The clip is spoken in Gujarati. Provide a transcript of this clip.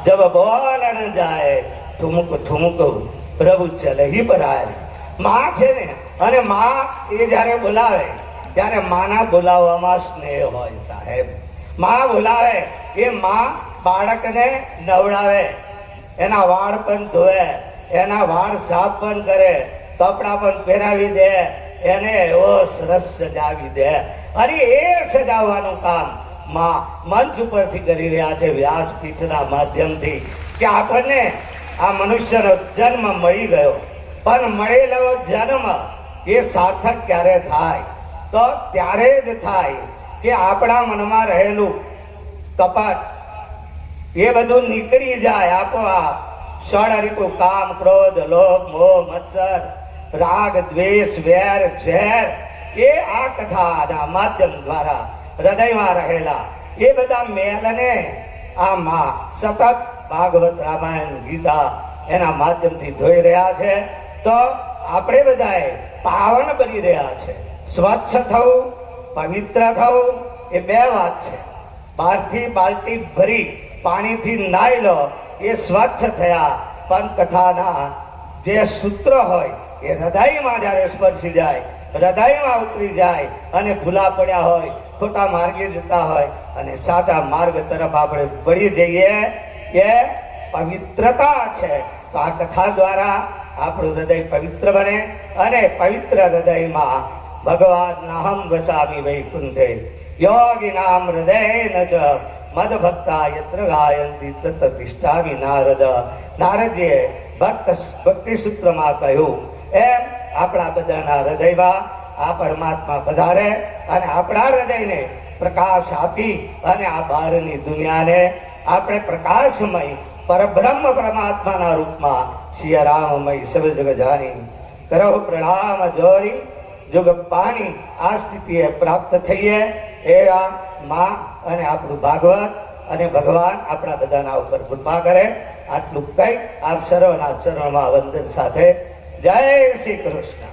जब बोल न जाए ठुमक ठुमक प्रभु चले ही पर आए। માં છે ને, અને માં એ જ્યારે બોલાવે ત્યારે માના બોલાવવામાં સ્નેહ હોય સાહેબ. માં બોલાવે એ માં બાળકને નવડાવે, એના વાળ પણ ધોવે, એના વાળ સાફ પણ કરે, કપડા પણ પહેરાવી દે, એને એવો સરસ સજાવી દે. અને એ સજાવવાનું કામ માં મંચ ઉપરથી કરી રહ્યા છે, વ્યાસપીઠના માધ્યમથી, કે આપણને આ મનુષ્યનો જન્મ મળી ગયો, પણ મળેલો જન્મ એ સાર્થક ક્યારે થાય? તો ત્યારે જ થાય કે આપણા મનમાં રહેલું કપટ એ બધું નીકળી જાય આપોઆપ. ષડરીપુ કામ, ક્રોધ, લોભ, મોહ, મત્સર, રાગ, દ્વેષ, વેર, ઝેર એ આ કથાના માધ્યમ દ્વારા હૃદયમાં રહેલા એ બધા મેલને આ માં સતત ભાગવત, રામાયણ, ગીતા એના માધ્યમથી ધોઈ રહ્યા છે. તો આપણે બધાએ પાવન બની રહ્યા છે. સ્વચ્છ થવું, પવિત્ર થવું એ બે વાત છે. બહારથી બાલટી ભરી પાણીથી નાઈ લો એ સ્વચ્છ થયા, પણ કથાના જે સૂત્ર હોય એ હૃદયમાં જ્યારે સ્પર્શી જાય, હૃદયમાં ઉતરી જાય અને ભૂલા પડ્યા હોય, ખોટા માર્ગે જતા હોય અને સાચા માર્ગ તરફ આપણે વળી જઈએ, એ પવિત્રતા છે. તો આ કથા દ્વારા આપણું હૃદય પવિત્ર બને અને પવિત્ર હૃદયમાં ભગવાન નાહમ વસામી વૈકુંઠે યોગી નામ હૃદય ન ચ મદ ભક્તા યત્ર ગાયંતી તત તિષ્ઠામિ નારદ. નારદજીએ ભક્તિ સૂત્રમાં કહ્યું એમ આપણા બધાના હૃદયમાં આ પરમાત્મા પધારે અને આપણા હૃદયને પ્રકાશ આપી અને આ બહારની દુનિયાને આપણે પ્રકાશમય પરબ્રહ્મ પરમાત્માના રૂપમાં સિયા રામમય સબ જગ જાની કરો પ્રણામ જોરી જુગ પાણી આ સ્થિતિએ પ્રાપ્ત થઈએ એવા માં અને આપણું ભાગવત અને ભગવાન આપણા બધાના ઉપર કૃપા કરે. આટલું કઈ આપ સર્વના ચરણમાં વંદન સાથે જય શ્રી કૃષ્ણ.